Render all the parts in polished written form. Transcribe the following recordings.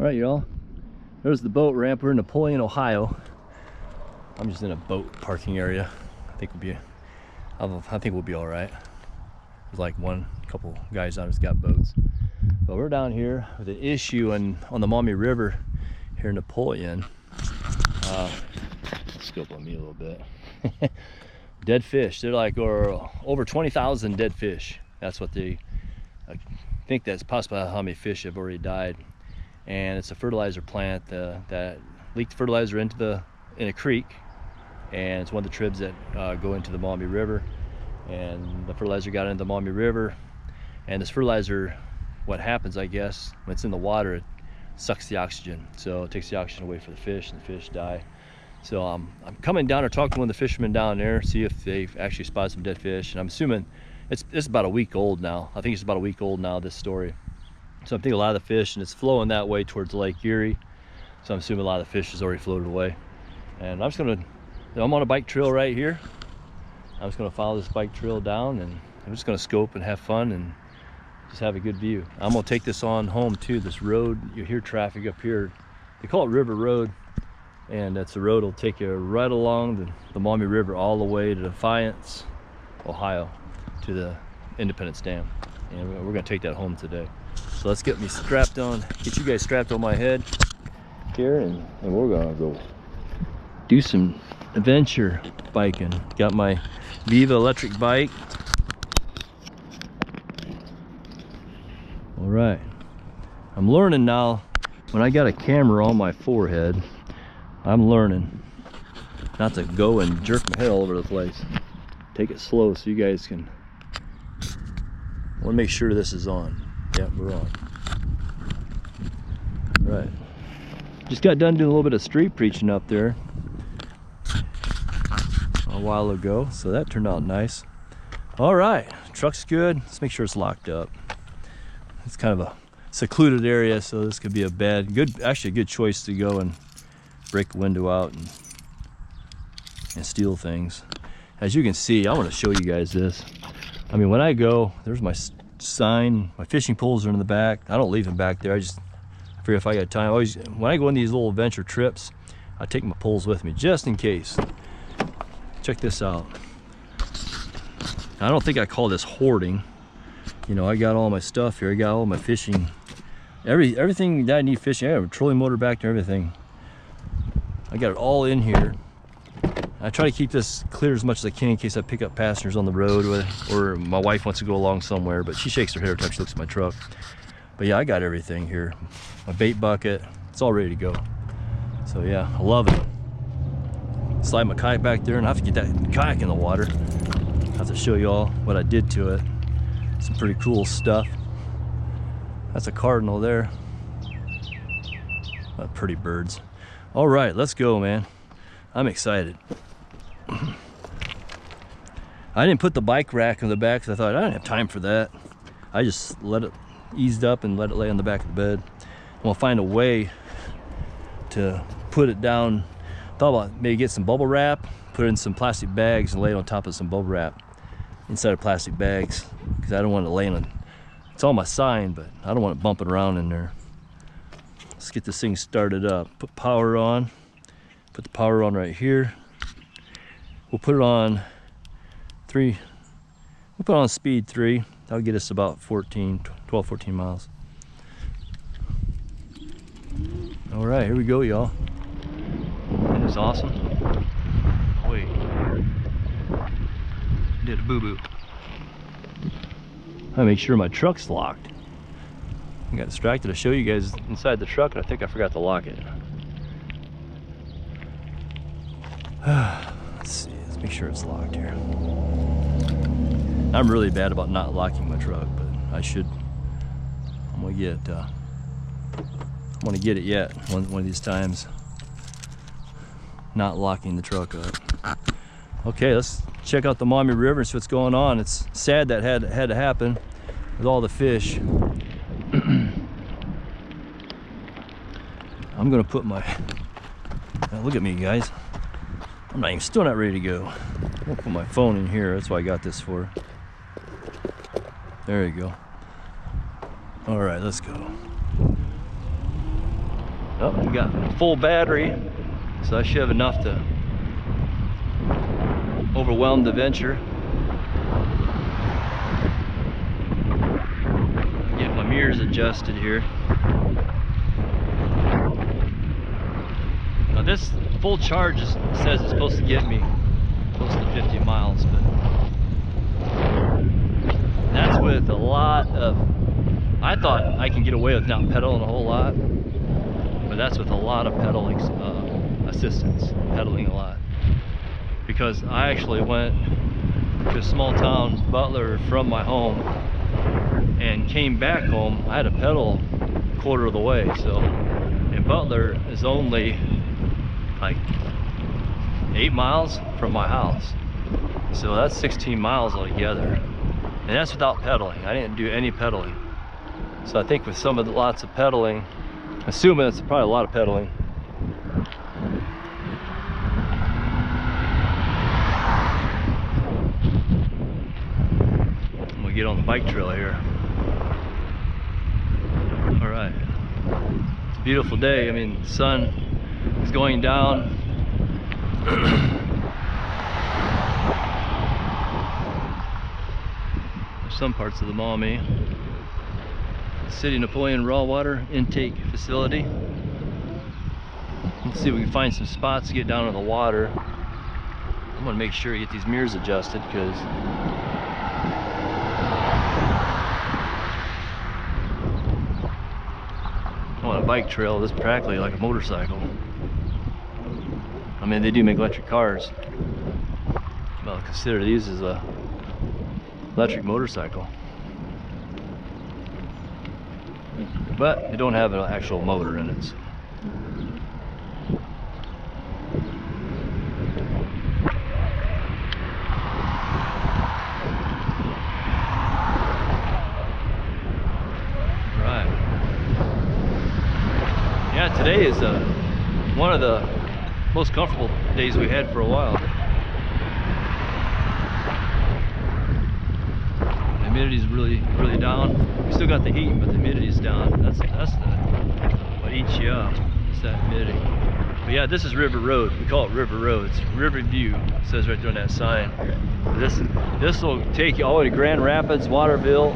Alright y'all, there's the boat ramp. We're in Napoleon, Ohio. I'm just in a boat parking area. I think we'll be alright. There's like couple guys on who's got boats. But we're down here with an issue on the Maumee River here in Napoleon. Scope on me a little bit. Dead fish. They're like over 20,000 dead fish. That's what I think that's possibly how many fish have already died. And it's a fertilizer plant that leaked fertilizer in a creek, and it's one of the tribs that go into the Maumee River. And the fertilizer got into the Maumee River, and this fertilizer, what happens, I guess, when it's in the water, it sucks the oxygen, so it takes the oxygen away for the fish, and the fish die. So I'm coming down to talk to one of the fishermen down there, see if they've actually spotted some dead fish. And I'm assuming it's about a week old now. I think it's about a week old now, this story. So I'm thinking a lot of the fish, and it's flowing that way towards Lake Erie. So I'm assuming a lot of the fish has already floated away. And I'm on a bike trail right here. I'm just gonna follow this bike trail down, and I'm just gonna scope and have fun and just have a good view. I'm gonna take this on home too. This road, you hear traffic up here. They call it River Road, and that's the road will take you right along the Maumee River all the way to Defiance, Ohio, to the Independence Dam. And we're gonna take that home today. So let's get me strapped on, get you guys strapped on my head here, and we're gonna go do some adventure biking. Got my VIVA electric bike. All right, I'm learning now, when I got a camera on my forehead, I'm learning not to go and jerk my head all over the place. Take it slow so you guys can, I want to make sure this is on. Yeah, we're on. All right, just got done doing a little bit of street preaching up there a while ago, so that turned out nice. All right, truck's good. Let's make sure it's locked up. It's kind of a secluded area, so this could be actually a good choice to go and break a window out and steal things. As you can see, I want to show you guys this. I mean, when I go, there's my sign. My fishing poles are in the back. I don't leave them back there. I just figure if I got time. When I go on these little adventure trips, I take my poles with me just in case. Check this out. I don't think I call this hoarding. You know, I got all my stuff here. I got all my fishing, everything that I need fishing. I have a trolling motor back there, everything. I got it all in here. I try to keep this clear as much as I can in case I pick up passengers on the road, or my wife wants to go along somewhere, but she shakes her head every time she looks at my truck. But yeah, I got everything here. My bait bucket, it's all ready to go. So yeah, I love it. Slide my kayak back there, and I have to get that kayak in the water. I have to show you all what I did to it. Some pretty cool stuff. That's a cardinal there. Pretty birds. All right, let's go, man. I'm excited. I didn't put the bike rack in the back because I thought I didn't have time for that. I just let it eased up and let it lay on the back of the bed. I'm gonna find a way to put it down. Thought about maybe get some bubble wrap, put it in some plastic bags, and lay it on top of some bubble wrap inside of plastic bags, because I don't want it laying on. It's on my sign, but I don't want it bumping around in there. Let's get this thing started up. Put power on. Put the power on right here. We'll put it on 3. We'll put it on speed 3. That'll get us about 12, 14 miles. All right, here we go, y'all. Isn't this awesome? Wait. Did a boo-boo. I make sure my truck's locked. I got distracted to show you guys inside the truck, and I think I forgot to lock it. Let's see, let's make sure it's locked here. I'm really bad about not locking my truck, but I should. I'm gonna get it yet one of these times. Not locking the truck up. Okay, let's check out the Maumee River and see what's going on. It's sad that had to happen with all the fish. I'm gonna put my, now look at me guys, still not ready to go. I'm gonna put my phone in here, that's what I got this for. There you go. All right, let's go. Oh, we got a full battery, so I should have enough to overwhelm the venture. Get my mirrors adjusted here. Now this full charge says it's supposed to get me close to 50 miles, but that's with a lot of, I thought I can get away with not pedaling a whole lot, but that's with a lot of pedal assistance, pedaling a lot. Because I actually went to a small town, Butler, from my home, and came back home. I had to pedal a quarter of the way, so, and Butler is only like 8 miles from my house. So that's 16 miles altogether. And that's without pedaling. I didn't do any pedaling. So I think with some of the lots of pedaling, assuming it's probably a lot of pedaling. I'm gonna get on the bike trail here. All right, it's a beautiful day. I mean, the sun is going down. Some parts of the maumee. City Napoleon raw water intake facility. Let's see if we can find some spots to get down to the water. I'm gonna make sure I get these mirrors adjusted because on a bike trail, this is practically like a motorcycle. I mean, they do make electric cars. I'll consider these as a electric motorcycle, but they don't have an actual motor in it. So. Right. Yeah, today is one of the most comfortable days we had for a while. Humidity's really down. We still got the heat, but the humidity's down. That's what eats you up. It's that humidity. But yeah, this is River Road. We call it River Road. It's River View. It says right there on that sign. This will take you all the way to Grand Rapids, Waterville,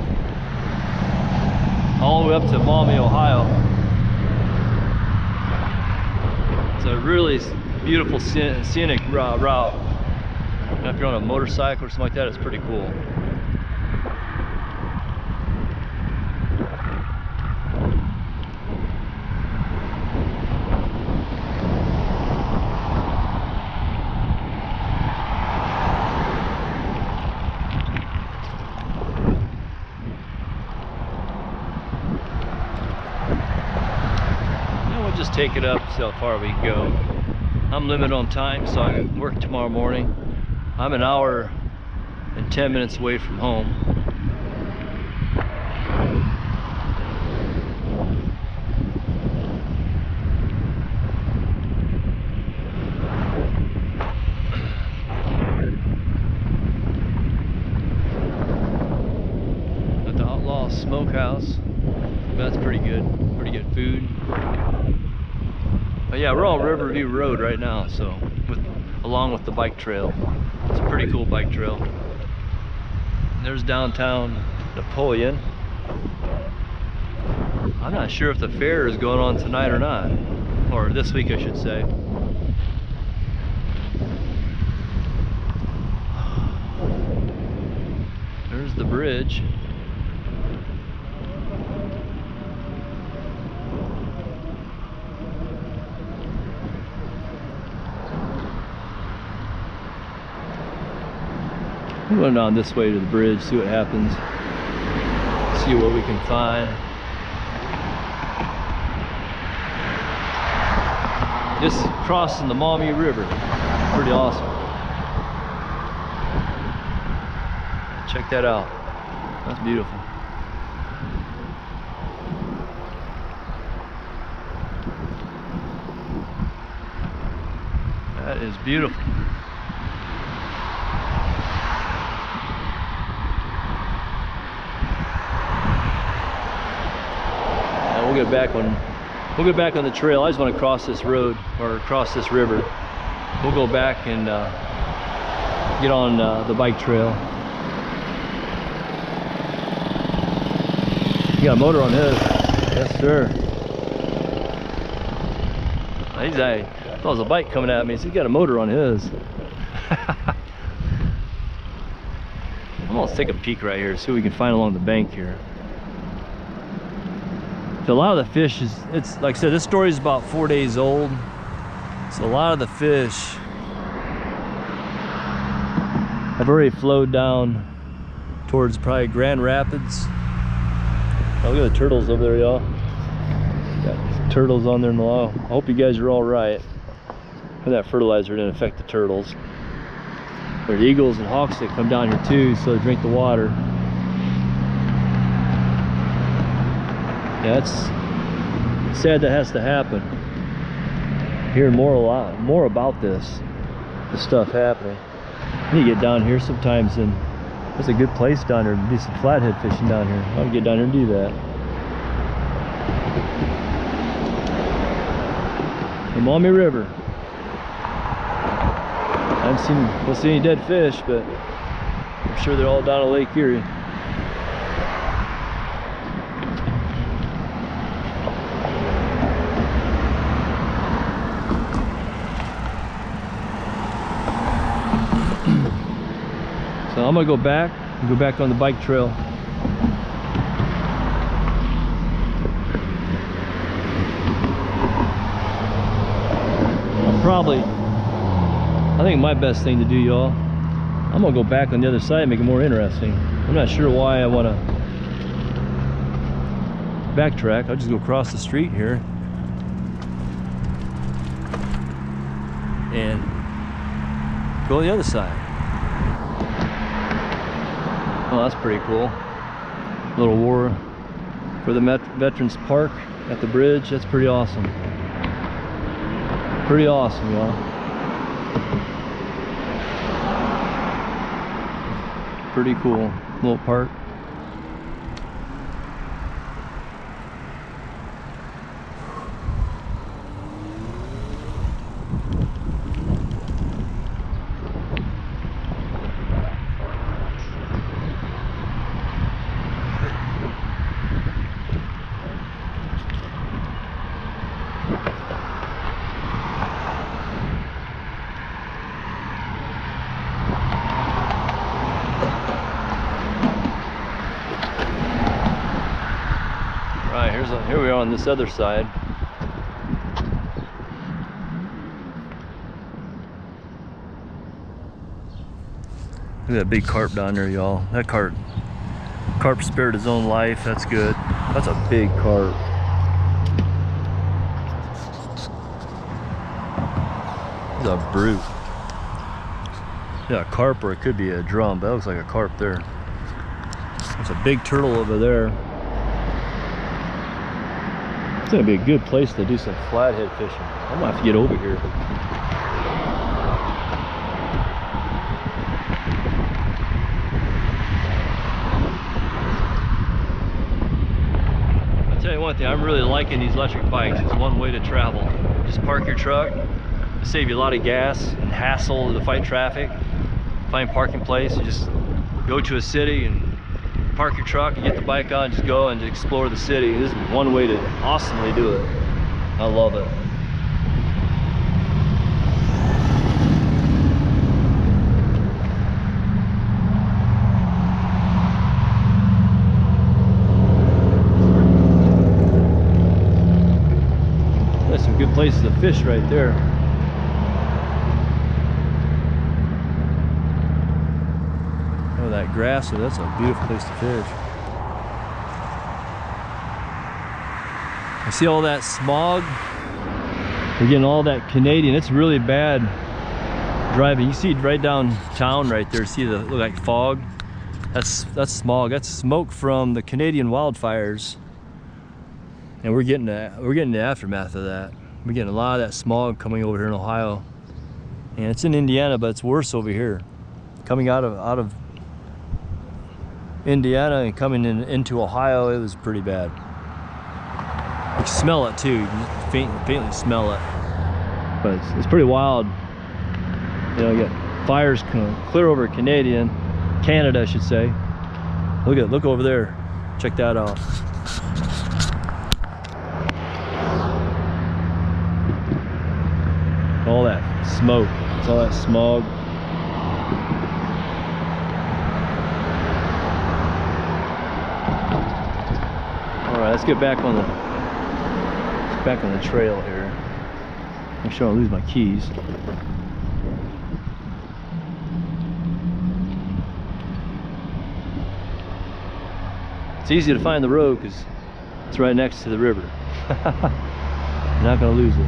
all the way up to Maumee, Ohio. It's a really beautiful scenic route. And if you're on a motorcycle or something like that, it's pretty cool. Just take it up, see how far we can go. I'm limited on time, so I work tomorrow morning. I'm an hour and 10 minutes away from home. At the Outlaw Smokehouse. That's pretty good food. But yeah, we're on Riverview Road right now, so along with the bike trail. It's a pretty cool bike trail. And there's downtown Napoleon. I'm not sure if the fair is going on tonight or not, or this week I should say. There's the bridge. We're going down this way to the bridge, see what happens, see what we can find. Just crossing the Maumee River, pretty awesome. Check that out, that's beautiful. That is beautiful. We'll get back when We'll get back on the trail. I just want to cross this road or cross this river. We'll go back and get on the bike trail. You got a motor on his. Yes, sir. I thought it was a bike coming at me, so he's got a motor on his. I'm gonna take a peek right here, see what we can find along the bank here. So a lot of the fish is, it's like I said, this story is about 4 days old. So a lot of the fish have already flowed down towards probably Grand Rapids. Oh, look at the turtles over there, y'all. Got turtles on there in the law. I hope you guys are all right. That fertilizer didn't affect the turtles. There's eagles and hawks that come down here too, so they drink the water. Yeah, it's sad that has to happen. Hearing a lot more about this stuff happening. I need to get down here sometimes, and there's a good place down here to do some flathead fishing down here. I want to get down here and do that. The Maumee River. I haven't seen any dead fish, but I'm sure they're all down at Lake Erie. So I'm gonna go back on the bike trail. I think my best thing to do, y'all, I'm gonna go back on the other side and make it more interesting. I'm not sure why I want to backtrack. I'll just go across the street here and go on the other side. Oh, that's pretty cool. Little war for the Veterans Park at the bridge. That's pretty awesome. Pretty awesome, y'all. Pretty cool little park. Here we are on this other side. Look at that big carp down there, y'all. That carp spared his own life. That's good. That's a big carp. He's a brute. Yeah, a carp, or it could be a drum, but that looks like a carp there. There's a big turtle over there. It's gonna be a good place to do some flathead fishing. I'm gonna have to get over here. I'll tell you one thing, I'm really liking these electric bikes. It's one way to travel. Just park your truck, it'll save you a lot of gas and hassle to fight traffic. Find a parking place, you just go to a city and park your truck and get the bike on, just go and explore the city. This is one way to awesomely do it. I love it. There's some good places to fish right there. Oh, that grass, so that's a beautiful place to fish. I see all that smog. We're getting all that Canadian. It's really bad driving. You see right downtown right there, see the look like fog? That's smog. That's smoke from the Canadian wildfires. And we're getting the aftermath of that. We're getting a lot of that smog coming over here in Ohio. And it's in Indiana, but it's worse over here. Coming out of Indiana and coming into Ohio, it was pretty bad. You can smell it too. You can faintly smell it. But it's pretty wild. You know, you got fires clear over Canada, I should say. Look over there. Check that out. All that smoke. It's all that smog. All right, let's get back on the trail here. Make sure I don't lose my keys. It's easy to find the road because it's right next to the river. You're not going to lose it.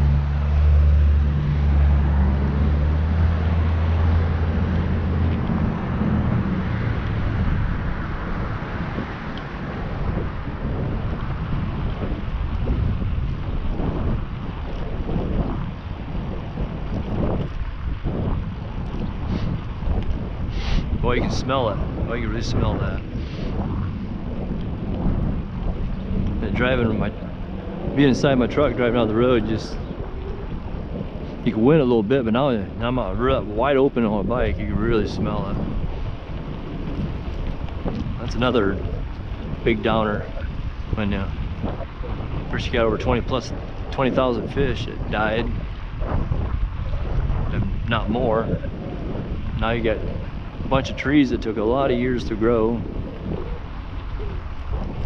Boy, you can smell it. Boy, you can really smell that. Being inside my truck, driving down the road, just you can wind a little bit, but now I'm out wide open on a bike. You can really smell it. That's another big downer. When first you got over 20,000 fish that died, and not more. Now you got a bunch of trees that took a lot of years to grow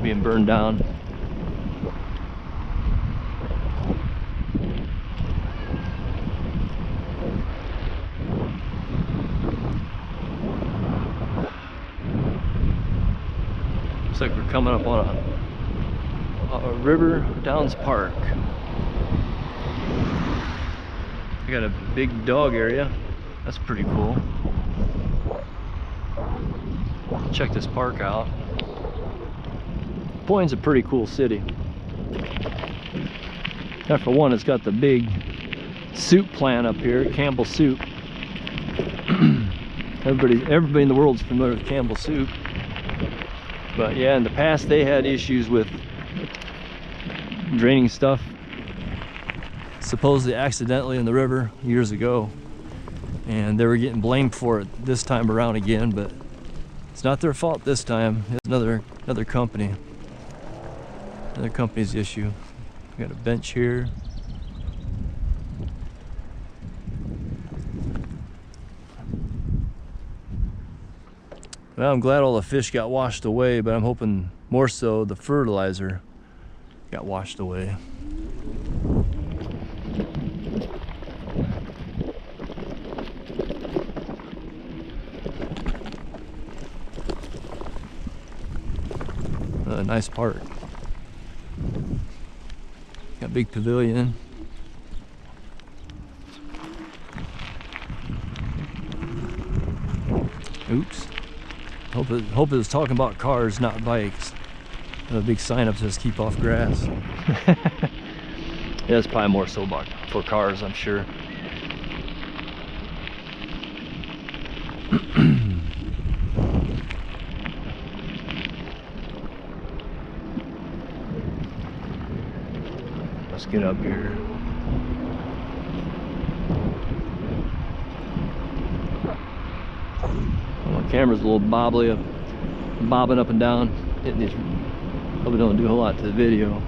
being burned down. Looks like we're coming up on a river, Downs Park. We got a big dog area. That's pretty cool. Check this park out. Napoleon's a pretty cool city. Now for one, it's got the big soup plant up here, Campbell Soup. Everybody in the world's familiar with Campbell Soup. But yeah, in the past they had issues with draining stuff supposedly accidentally in the river years ago, and they were getting blamed for it this time around again, but it's not their fault this time. It's another company. Another company's issue. We got a bench here. Well, I'm glad all the fish got washed away, but I'm hoping more so the fertilizer got washed away. A nice park. Got a big pavilion. Oops. Hope it was talking about cars, not bikes. A big sign up says keep off grass. Yeah, it's probably more so about for cars, I'm sure. Let's get up here. My camera's a little bobbly, bobbing up and down. Probably don't do a whole lot to the video.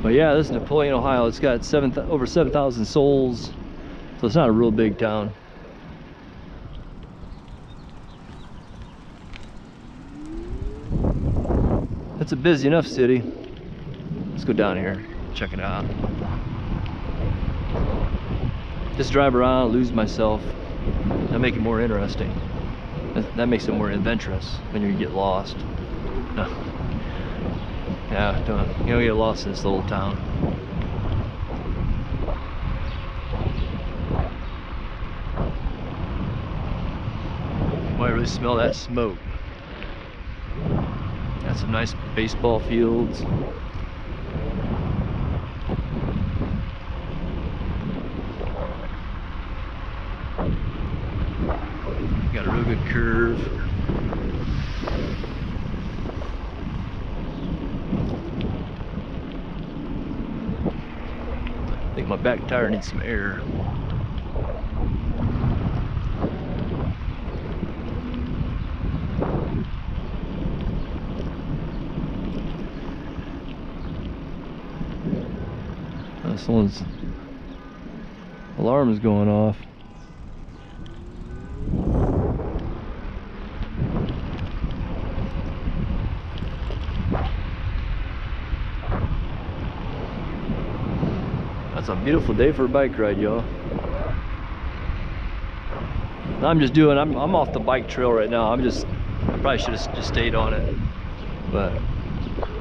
But yeah, this is Napoleon, Ohio. It's got over 7,000 souls, so it's not a real big town. It's a busy enough city. Let's go down here, check it out. Just drive around, lose myself. That make it more interesting. That makes it more adventurous when you get lost. No. Yeah, you don't get lost in this little town. Boy, I really smell that smoke. Got some nice baseball fields. Got a real good curve. back tire needs some air. Someone's alarm is going off. That's a beautiful day for a bike ride, y'all. I'm off the bike trail right now. I probably should have just stayed on it, but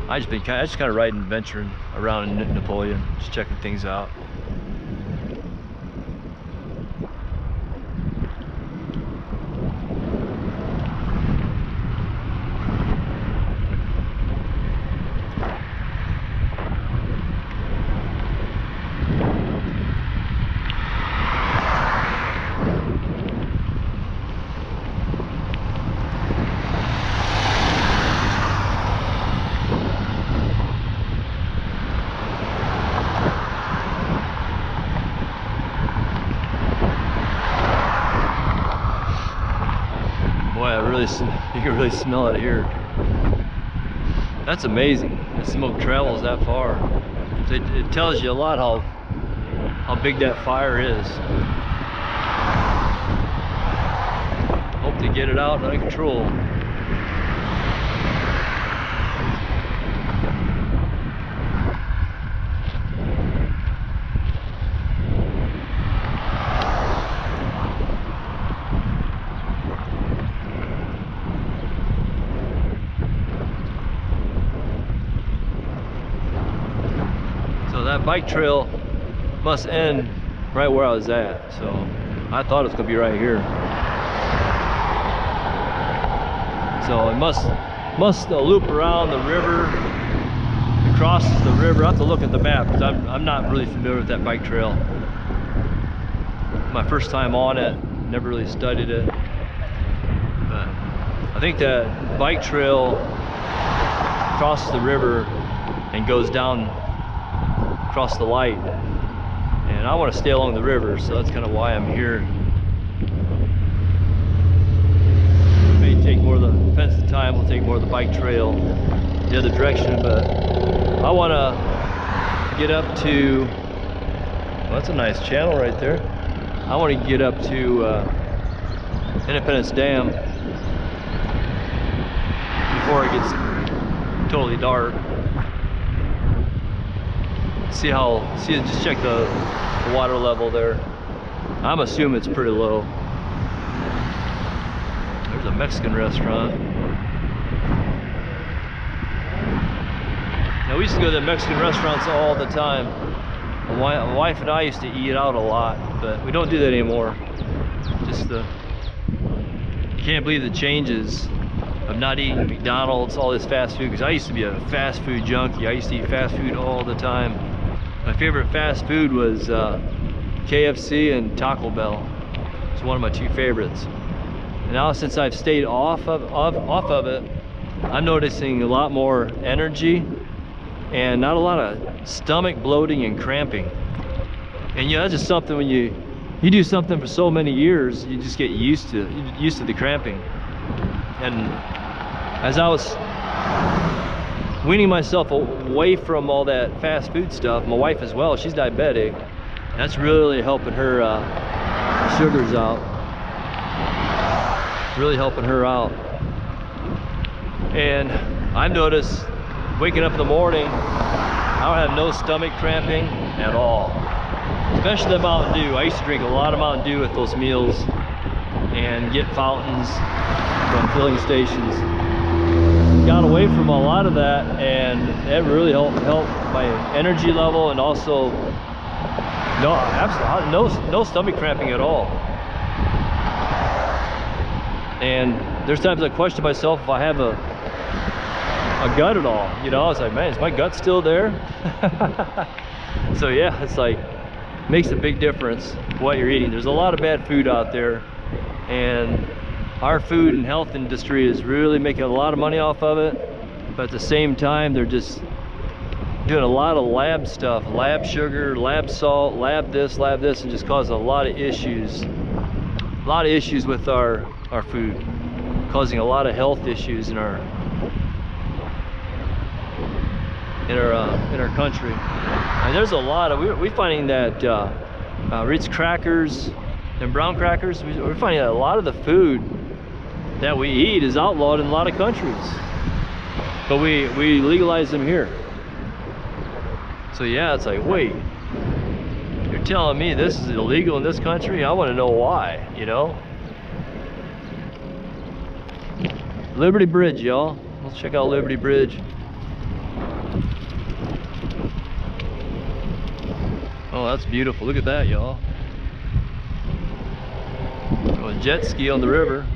I just kind of riding, venturing around in Napoleon, just checking things out. You can really smell it here. That's amazing. The smoke travels that far. It tells you a lot how big that fire is. Hope to get it out under control. That bike trail must end right where I was at, so I thought it was gonna be right here. So it must loop around the river. It crosses the river. I have to look at the map because I'm not really familiar with that bike trail. My first time on it, never really studied it. But I think that bike trail crosses the river and goes down across the light, and I want to stay along the river, so that's kind of why I'm here. May take more of the, depends the time, we'll take more of the bike trail the other direction, but I want to get up to, well, that's a nice channel right there. I want to get up to Independence Dam before it gets totally dark. Just check the water level there. I'm assuming it's pretty low. There's a Mexican restaurant. Now we used to go to Mexican restaurants all the time. My wife and I used to eat out a lot, but we don't do that anymore. Just can't believe the changes of not eating McDonald's, all this fast food, because I used to be a fast food junkie. I used to eat fast food all the time. My favorite fast food was KFC and Taco Bell. It's one of my two favorites. And now since I've stayed off of it, I'm noticing a lot more energy and not a lot of stomach bloating and cramping. And yeah, that's just something when you do something for so many years, you just get used to the cramping. And as I was weaning myself away from all that fast food stuff, my wife as well, she's diabetic, that's really helping her sugars out, really helping her out. And I've noticed waking up in the morning, I don't have no stomach cramping at all, especially the Mountain Dew. I used to drink a lot of Mountain Dew at those meals and get fountains from filling stations. Got away from a lot of that, and that really helped my energy level, and also no stomach cramping at all. And there's times I question myself if I have a gut at all. You know, I was like, man, is my gut still there? So yeah, it's like, makes a big difference what you're eating. There's a lot of bad food out there, and our food and health industry is really making a lot of money off of it, but at the same time they're just doing a lot of lab stuff, lab sugar, lab salt, lab this, and just caused a lot of issues. A lot of issues with our food, causing a lot of health issues in our country. And there's a lot of, we're finding that Ritz crackers and brown crackers, we're finding that a lot of the food that we eat is outlawed in a lot of countries, but we legalize them here. So yeah, it's like, wait, you're telling me this is illegal in this country? I want to know why, you know? Liberty Bridge, y'all. Let's check out Liberty Bridge. Oh, that's beautiful. Look at that, y'all. Oh, a jet ski on the river.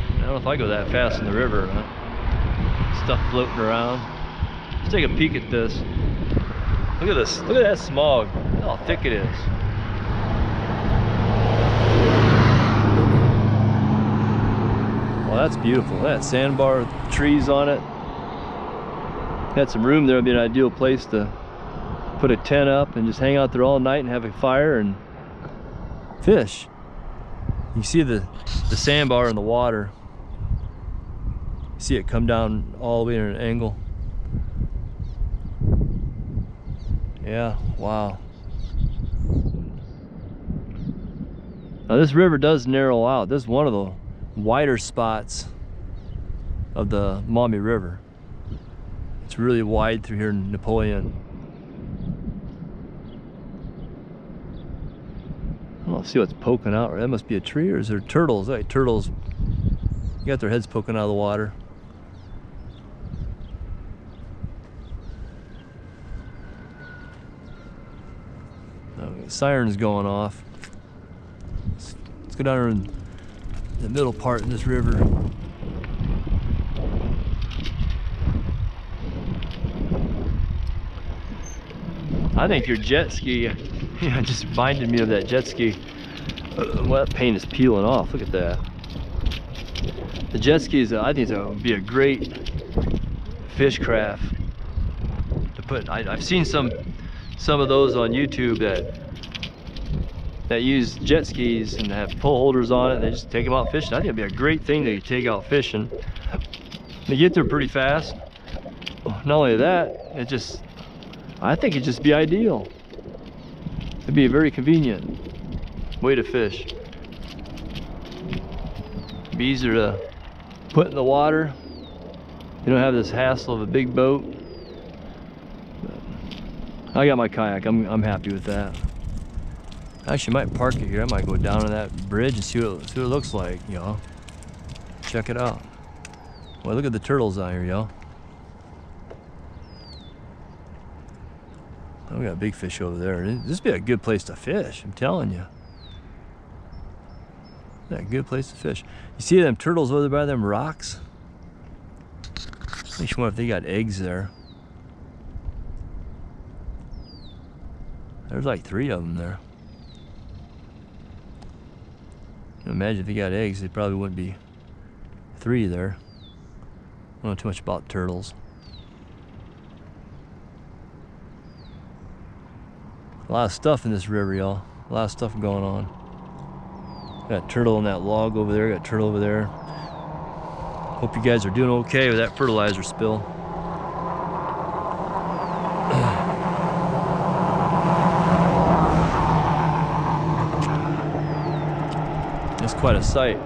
I don't know if I go that fast in the river or not. Stuff floating around. Let's take a peek at this. Look at this. Look at that smog. Look how thick it is. Well, that's beautiful. That sandbar with trees on it. Had some room there. Would be an ideal place to put a tent up and just hang out there all night and have a fire and fish. You see the sandbar in the water. You see it come down all the way in an angle. Yeah, wow. Now this river does narrow out. This is one of the wider spots of the Maumee River. It's really wide through here in Napoleon. I don't see what's poking out. That must be a tree, or is there turtles? Like turtles got their heads poking out of the water. Sirens going off. Let's go down here in the middle part in this river. I think your jet ski, just reminded me of that jet ski. Well, that paint is peeling off. Look at that. The jet skis, I think it would be a great fish craft to put. I've seen some of those on YouTube that use jet skis and have pole holders on it. They just take them out fishing. I think it'd be a great thing to take out fishing. They get there pretty fast. Not only that, I think it'd just be ideal. It'd be a very convenient way to fish. It'd be easier to put in the water. You don't have this hassle of a big boat. I got my kayak. I'm happy with that. I actually might park it here. I might go down to that bridge and see what it looks like, y'all. Check it out. Well, look at the turtles out here, y'all. Oh, we got a big fish over there. This would be a good place to fish, I'm telling you. Yeah, a good place to fish. You see them turtles over there by them rocks? I just wonder if they got eggs there. There's like 3 of them there. Imagine if they got eggs, they probably wouldn't be 3 there. I don't know too much about turtles. A lot of stuff in this river, y'all. A lot of stuff going on. Got a turtle on that log over there. Got a turtle over there. Hope you guys are doing okay with that fertilizer spill. It's quite a sight.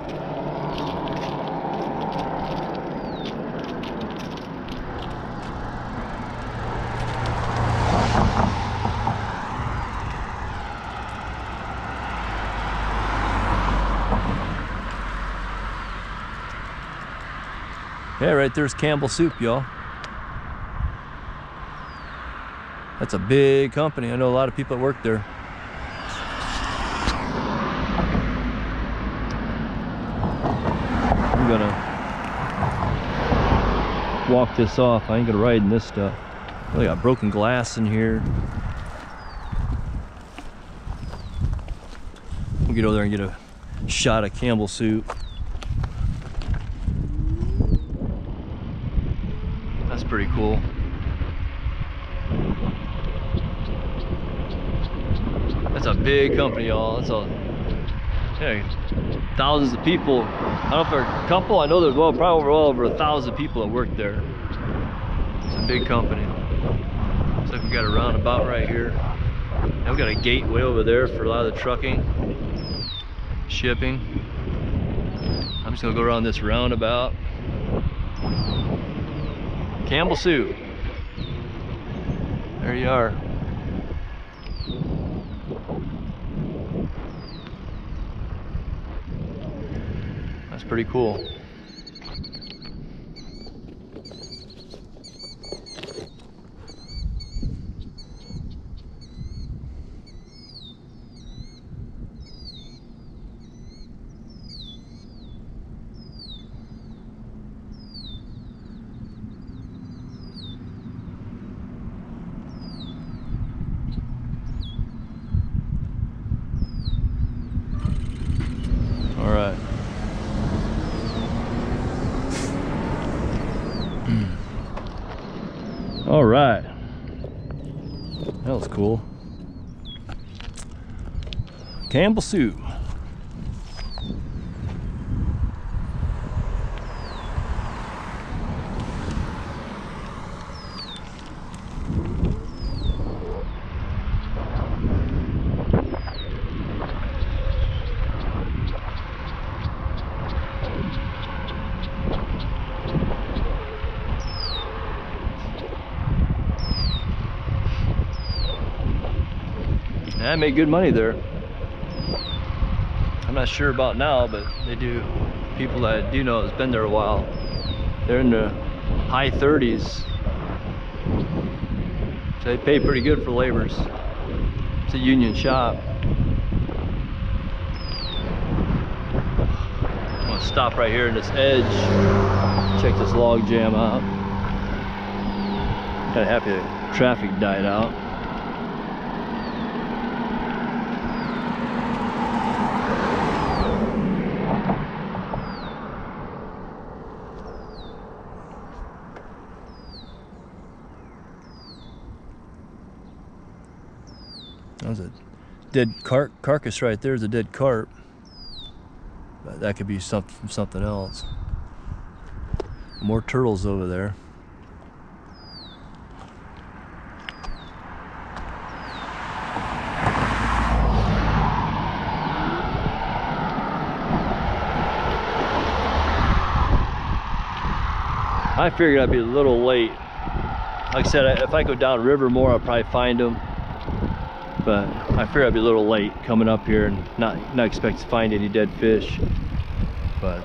Yeah, right there's Campbell Soup, y'all. That's a big company. I know a lot of people that work there. I'm gonna walk this off. I ain't gonna ride in this stuff. They got broken glass in here. We'll get over there and get a shot of Campbell Soup. That's pretty cool. big company, y'all. It's a thousands of people. I don't know if there are a couple. I know there's probably well over 1,000 people that work there. It's a big company. Looks like we got a roundabout right here. And we got a gate way over there for a lot of the trucking, shipping. I'm just gonna go around this roundabout. Campbell Soup. There you are. That's pretty cool. All right. All right. That was cool. Campbell Soup. I made good money there. I'm not sure about now, but they do. People that I do know has been there a while. They're in the high 30s. So they pay pretty good for laborers. It's a union shop. I'm gonna stop right here in this edge. Check this log jam out. Kinda happy that traffic died out. That was a dead carcass right there. Is a dead carp. But that could be something from something else. More turtles over there. I figured I'd be a little late. Like I said, if I go down river more, I'll probably find them. But I figured I'd be a little late coming up here and not expect to find any dead fish. But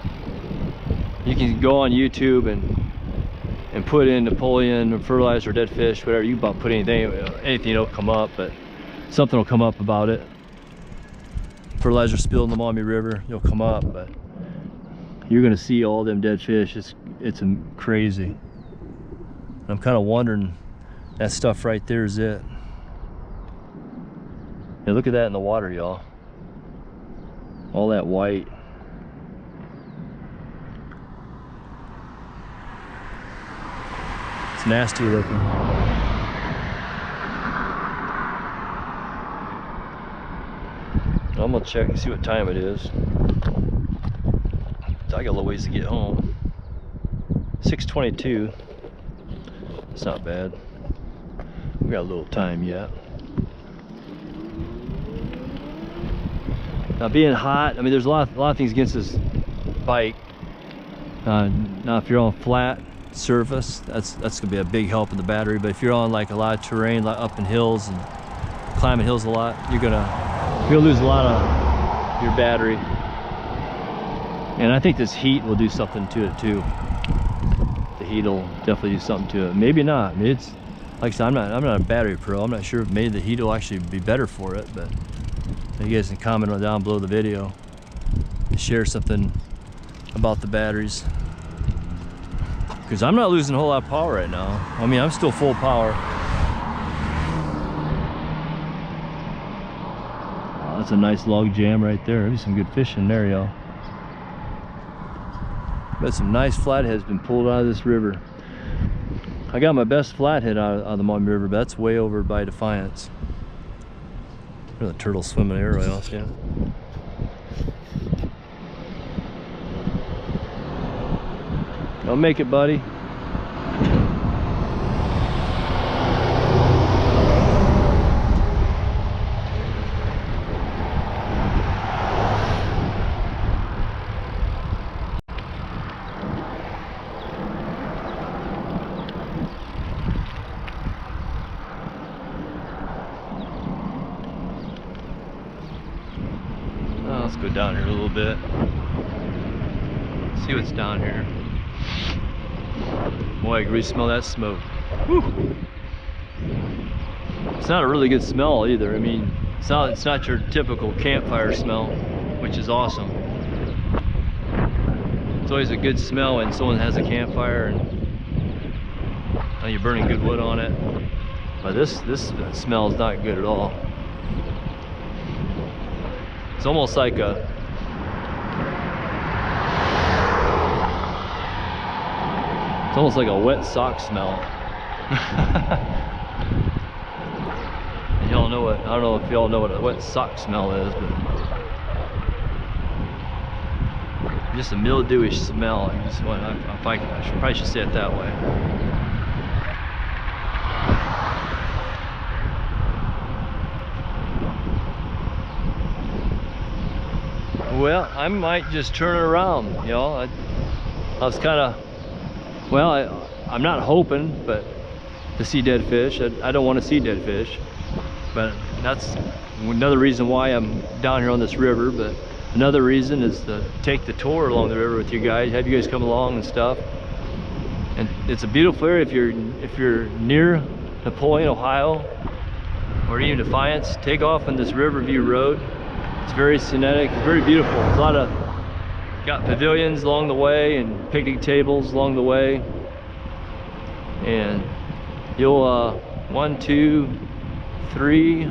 you can go on YouTube and put in Napoleon or fertilizer or dead fish, whatever. You put anything will come up, but something will come up about it. Fertilizer spilled in the Maumee River, you'll come up, but you're gonna see all them dead fish. It's crazy. I'm kind of wondering, that stuff right there is it. Yeah, look at that in the water, y'all. All that white. It's nasty looking. I'm gonna check and see what time it is. I got a little ways to get home. 6:22. It's not bad. We got a little time yet. Now being hot, I mean, there's a lot of things against this bike. Now if you're on flat surface, that's gonna be a big help in the battery. But if you're on like a lot of terrain, like up in hills and climbing hills a lot, you're gonna lose a lot of your battery. And I think this heat will do something to it too. The heat will definitely do something to it. Maybe not. Maybe it's, like I said, I'm not a battery pro. I'm not sure if maybe the heat will actually be better for it, but you guys can comment on down below the video and share something about the batteries, because I'm not losing a whole lot of power right now. I mean, I'm still full power. Oh, that's a nice log jam right there. There'll be some good fish in there, y'all. But some nice flatheads been pulled out of this river. I got my best flathead out of the Maumee River, but that's way over by Defiance. There's a turtle swimming there right off, yeah. Don't make it, buddy. Let's go down here a little bit. See what's down here. Boy, I can really smell that smoke. Whew. It's not a really good smell either. I mean, it's not your typical campfire smell, which is awesome. It's always a good smell when someone has a campfire and you're burning good wood on it. But this smell is not good at all. It's almost like a wet sock smell. And y'all know what, I don't know if y'all know what a wet sock smell is, but just a mildewish smell. I probably should say it that way. Well, I might just turn it around, y'all. I was kind of, well, I'm not hoping, but to see dead fish. I don't want to see dead fish, but that's another reason why I'm down here on this river. But another reason is to take the tour along the river with you guys, have you guys come along and stuff. And it's a beautiful area if you're near Napoleon, Ohio, or even Defiance. Take off on this Riverview Road. It's very scenic, it's very beautiful. There's a lot of, got pavilions along the way and picnic tables along the way. And you'll, 1, 2, 3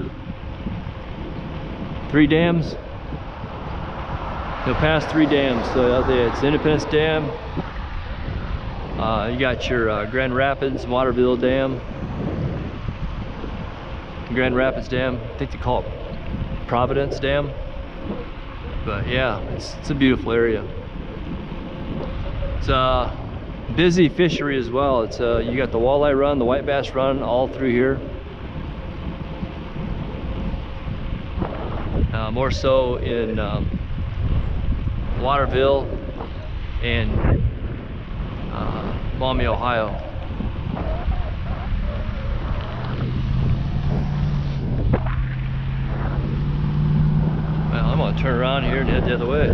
dams. You'll pass 3 dams. So it's Independence Dam. You got your Grand Rapids, Waterville Dam. Grand Rapids Dam, I think they call it Providence Dam. But yeah, it's a beautiful area. It's a busy fishery as well. It's you got the walleye run, the white bass run, all through here. More so in Waterville and Maumee, Ohio. I'm gonna turn around here and head the other way.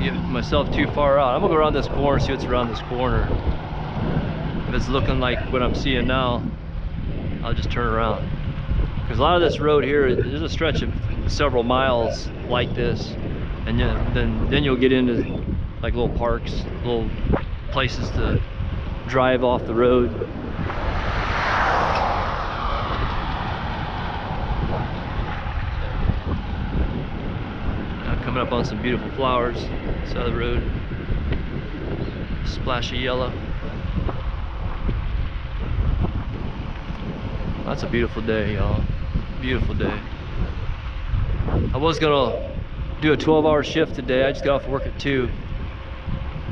Get myself too far out. I'm gonna go around this corner, see what's around this corner. If it's looking like what I'm seeing now, I'll just turn around. Because a lot of this road here, there's a stretch of several miles like this, and then you'll get into like little parks, little places to drive off the road. Coming up on some beautiful flowers, side of the road. Splash of yellow. That's a beautiful day, y'all. Beautiful day. I was gonna do a 12-hour shift today. I just got off work at 2.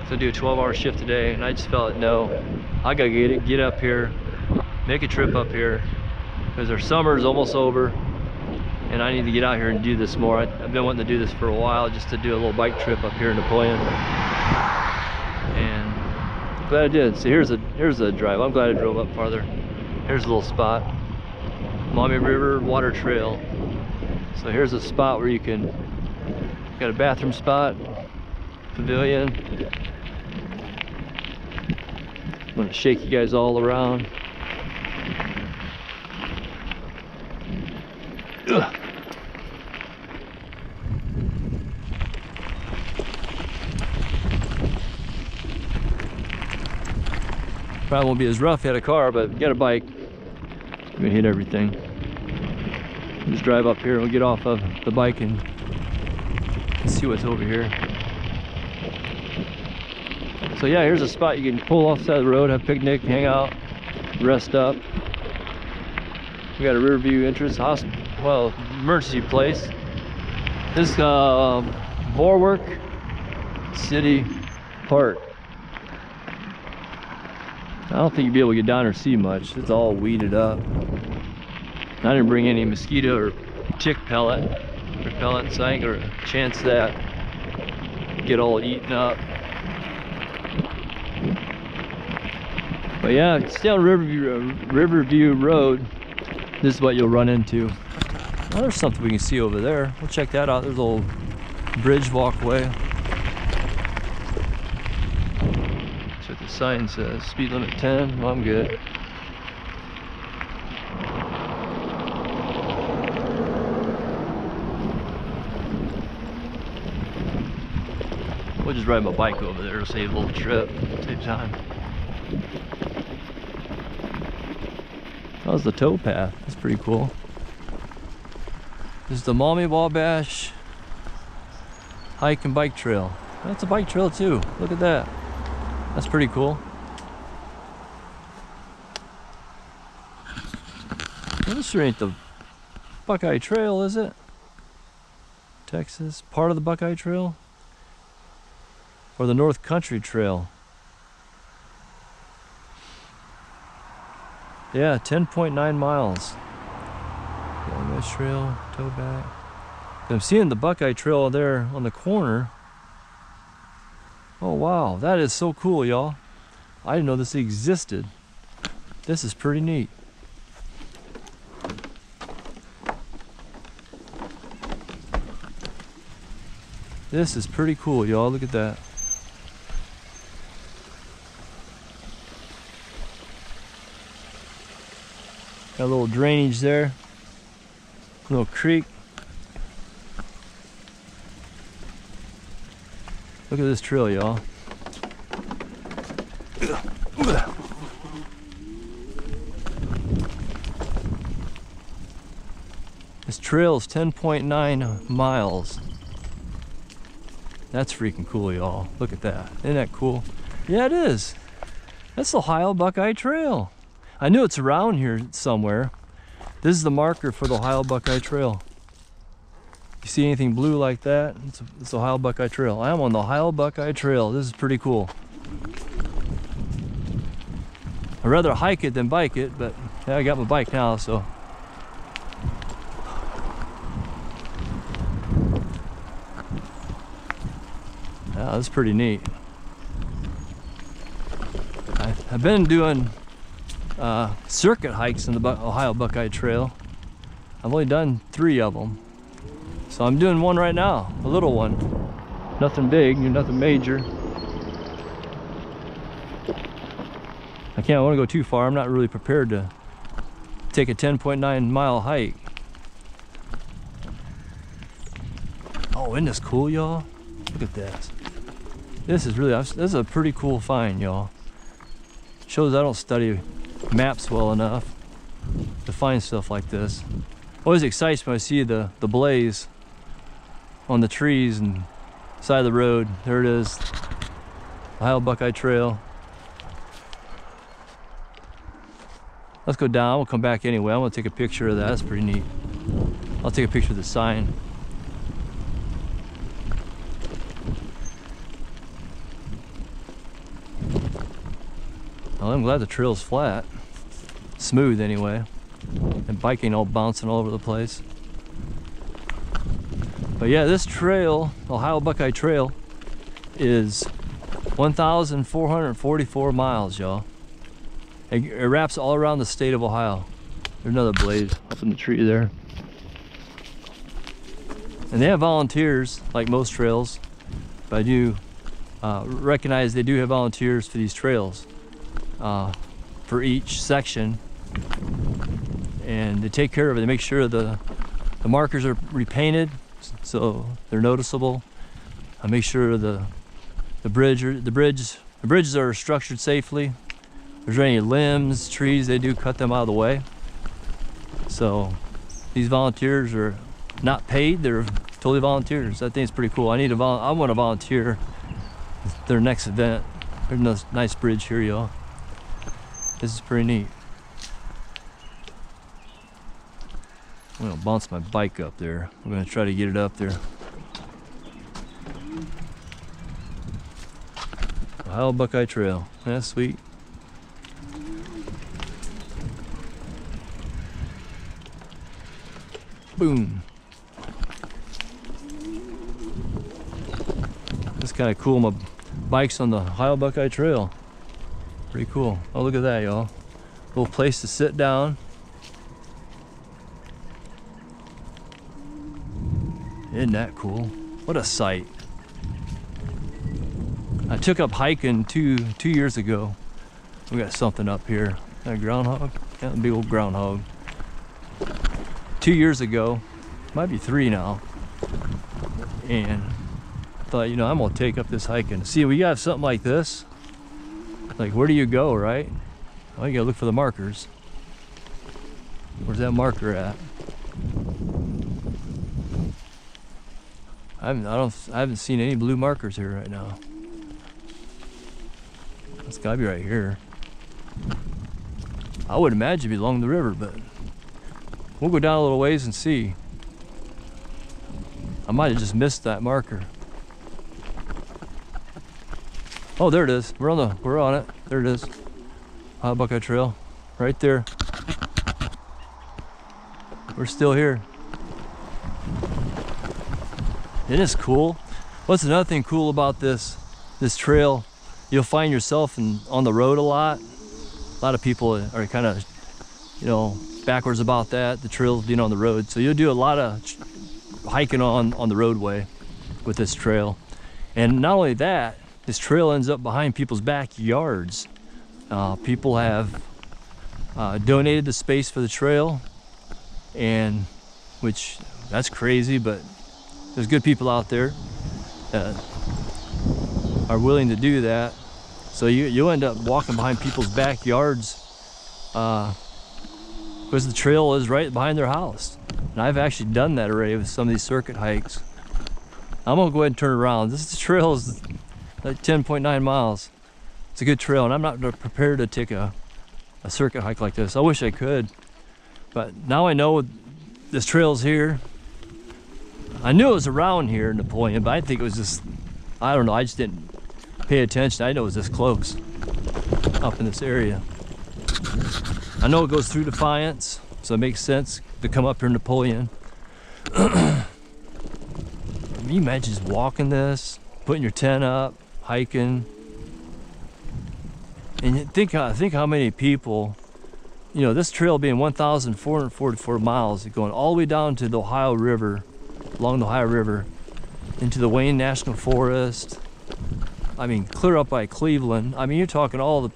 So do a 12-hour shift today, and I just felt no. I gotta get up here, make a trip up here, because our summer is almost over. And I need to get out here and do this more. I've been wanting to do this for a while, just to do a little bike trip up here in Napoleon. And I'm glad I did. So here's the drive. I'm glad I drove up farther. Here's a little spot. Maumee River Water Trail. So here's a spot where you can, got a bathroom spot, pavilion. I'm gonna shake you guys all around. Ugh. Probably won't be as rough, had a car, but you got a bike, you can hit everything. Just drive up here and we'll get off of the bike and see what's over here. So yeah, here's a spot you can pull off the side of the road, have a picnic, hang out, rest up. We got a rear view entrance, well, emergency place. This Borwick City Park. I don't think you'll be able to get down or see much. It's all weeded up. I didn't bring any mosquito or tick repellent, so I ain't gonna chance that get all eaten up. But yeah, stay on Riverview Road. This is what you'll run into. Oh, there's something we can see over there. We'll check that out. There's a little bridge walkway. That's what the sign says. Speed limit 10. Well, I'm good. We'll just ride my bike over there. It'll save a little trip, save time. That was the tow path. That's pretty cool. This is the Maumee Wabash Hike and Bike Trail. That's a bike trail too. Look at that. That's pretty cool. Well, this sure ain't the Buckeye Trail, is it? Texas, part of the Buckeye Trail? Or the North Country Trail? Yeah, 10.9 miles. West Trail, toe back. I'm seeing the Buckeye Trail there on the corner. Oh wow, that is so cool, y'all. I didn't know this existed. This is pretty neat. This is pretty cool, y'all. Look at that. Got a little drainage there. Little creek. Look at this trail, y'all. This trail is 10.9 miles. That's freaking cool, y'all. Look at that. Isn't that cool? Yeah, it is. That's the Ohio Buckeye Trail. I knew it's around here somewhere. This is the marker for the Ohio Buckeye Trail. You see anything blue like that? It's the Ohio Buckeye Trail. I am on the Ohio Buckeye Trail. This is pretty cool. I'd rather hike it than bike it, but yeah, I got my bike now, so. Yeah, that's pretty neat. I've been doing circuit hikes in the Ohio Buckeye Trail. I've only done 3 of them. So I'm doing one right now, a little one. Nothing big, nothing major. I want to go too far. I'm not really prepared to take a 10.9 mile hike. Oh, isn't this cool, y'all? Look at this. This is a pretty cool find, y'all. Shows I don't study maps well enough to find stuff like this. Always excites me when I see the blaze on the trees and side of the road. There it is, Ohio Buckeye Trail. Let's go down. We'll come back anyway. I'm gonna take a picture of that. That's pretty neat. I'll take a picture of the sign. Well, I'm glad the trail's flat. Smooth anyway. And biking all bouncing all over the place. But yeah, this trail, Ohio Buckeye Trail, is 1,444 miles, y'all. It wraps all around the state of Ohio. There's another blaze up in the tree there. And they have volunteers, like most trails, but I do recognize they do have volunteers for these trails, for each section. And they take care of it. They make sure the markers are repainted so they're noticeable. I make sure the bridges are structured safely. If there's any limbs, trees, they do cut them out of the way. So these volunteers are not paid, they're totally volunteers. I think it's pretty cool. I want to volunteer their next event. There's a nice bridge here, y'all. This is pretty neat. I'm gonna bounce my bike up there. I'm gonna try to get it up there. Ohio Buckeye Trail. That's sweet. Boom. That's kind of cool. My bike's on the Ohio Buckeye Trail. Pretty cool. Oh, look at that, y'all. Little place to sit down. Isn't that cool? What a sight. I took up hiking two years ago. We got something up here. That a groundhog? Yeah, a big old groundhog. 2 years ago, might be 3 now. And I thought, you know, I'm gonna take up this hiking. See, we got something like this. Like, where do you go, right? Well, you gotta look for the markers. Where's that marker at? I haven't seen any blue markers here right now. It's gotta be right here. I would imagine it'd be along the river, but we'll go down a little ways and see. I might have just missed that marker. Oh, there it is. We're on it. There it is. Buckeye Trail, right there. We're still here. It is cool. What's another thing cool about this trail? You'll find yourself on the road a lot. A lot of people are kind of, you know, backwards about that. The trails being on the road, so you'll do a lot of hiking on the roadway with this trail. And not only that, this trail ends up behind people's backyards. People have donated the space for the trail, and which that's crazy, but there's good people out there that are willing to do that. So you end up walking behind people's backyards because the trail is right behind their house. And I've actually done that already with some of these circuit hikes. I'm gonna go ahead and turn around. This trail is like 10.9 miles. It's a good trail, and I'm not prepared to take a circuit hike like this. I wish I could, but now I know this trail's here. I knew it was around here in Napoleon, but I think it was just, I don't know, I just didn't pay attention. I know it was this close up in this area. I know it goes through Defiance, so it makes sense to come up here in Napoleon. Can you imagine just walking this, putting your tent up, hiking? And you think how many people, you know, this trail being 1,444 miles, going all the way down to the Ohio River, along the Ohio River, into the Wayne National Forest. I mean, clear up by Cleveland. I mean, you're talking all the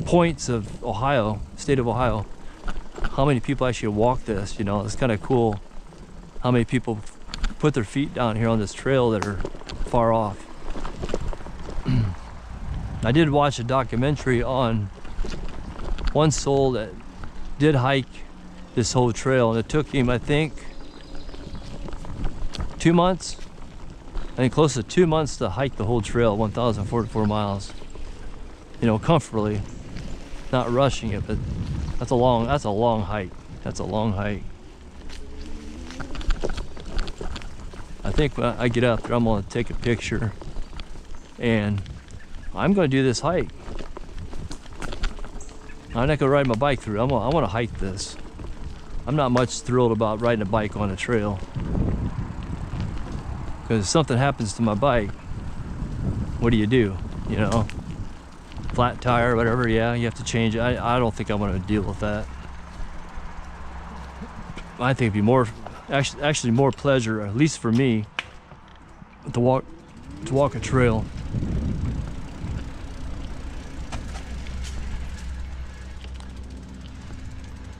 points of Ohio, state of Ohio. How many people actually walk this, you know? It's kind of cool how many people put their feet down here on this trail that are far off. I did watch a documentary on one soul that did hike this whole trail, and it took him, I think, 2 months. I think close to 2 months to hike the whole trail, 1,044 miles. You know, comfortably, not rushing it, but that's a long hike. That's a long hike. I think when I get up there, I'm gonna take a picture, and I'm gonna do this hike. I'm not gonna ride my bike through. I want to hike this. I'm not much thrilled about riding a bike on a trail, because if something happens to my bike, what do? You know, flat tire, whatever. Yeah, you have to change it. I don't think I'm gonna deal with that. I think it'd be more, actually more pleasure, at least for me, to walk a trail.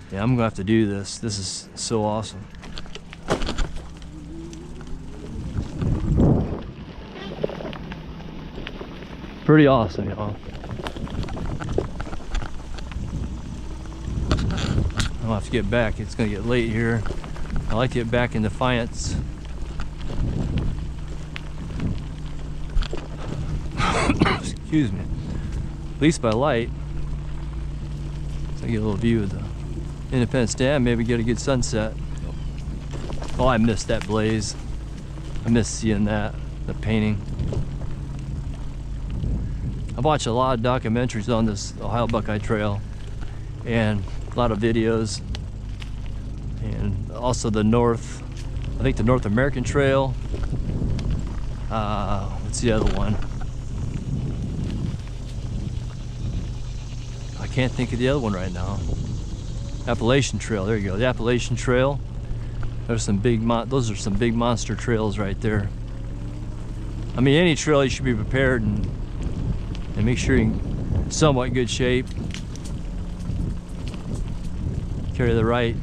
Yeah, I'm gonna have to do this. This is so awesome. Pretty awesome, y'all. I'll have to get back. It's gonna get late here. I like to get back in Defiance. Excuse me. At least by light. So I get a little view of the Independence Dam, maybe get a good sunset. Oh, I missed that blaze. I missed seeing that, the painting. I've watched a lot of documentaries on this Ohio Buckeye Trail and a lot of videos, and also the North, I think the North American Trail. What's the other one? I can't think of the other one right now. Appalachian Trail, there you go, the Appalachian Trail. There's some big, those are some big monster trails right there. I mean, any trail you should be prepared and make sure you're in somewhat good shape. Carry the right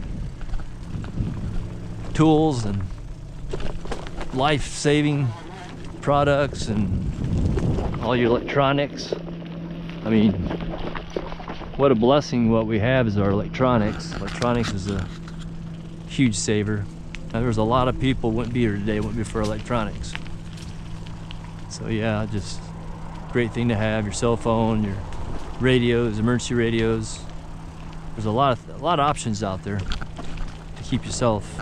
tools and life-saving products and all your electronics. I mean, what a blessing what we have is our electronics. Electronics is a huge saver. Now, there's a lot of people wouldn't be here today, wouldn't be for electronics. So yeah, just great thing to have. Your cell phone, your radios, emergency radios. There's a lot of options out there to keep yourself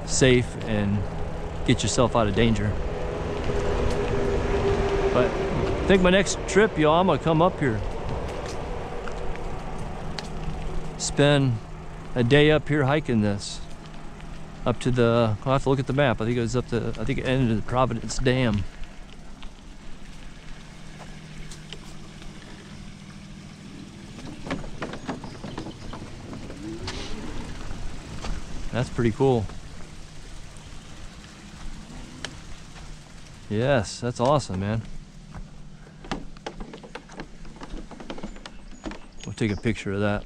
safe and get yourself out of danger. But I think my next trip, y'all, I'm gonna come up here. Spend a day up here hiking this. Up to the, I'll have to look at the map. I think it was up to, I think it ended at the Providence Dam. That's pretty cool. Yes, that's awesome, man. We'll take a picture of that.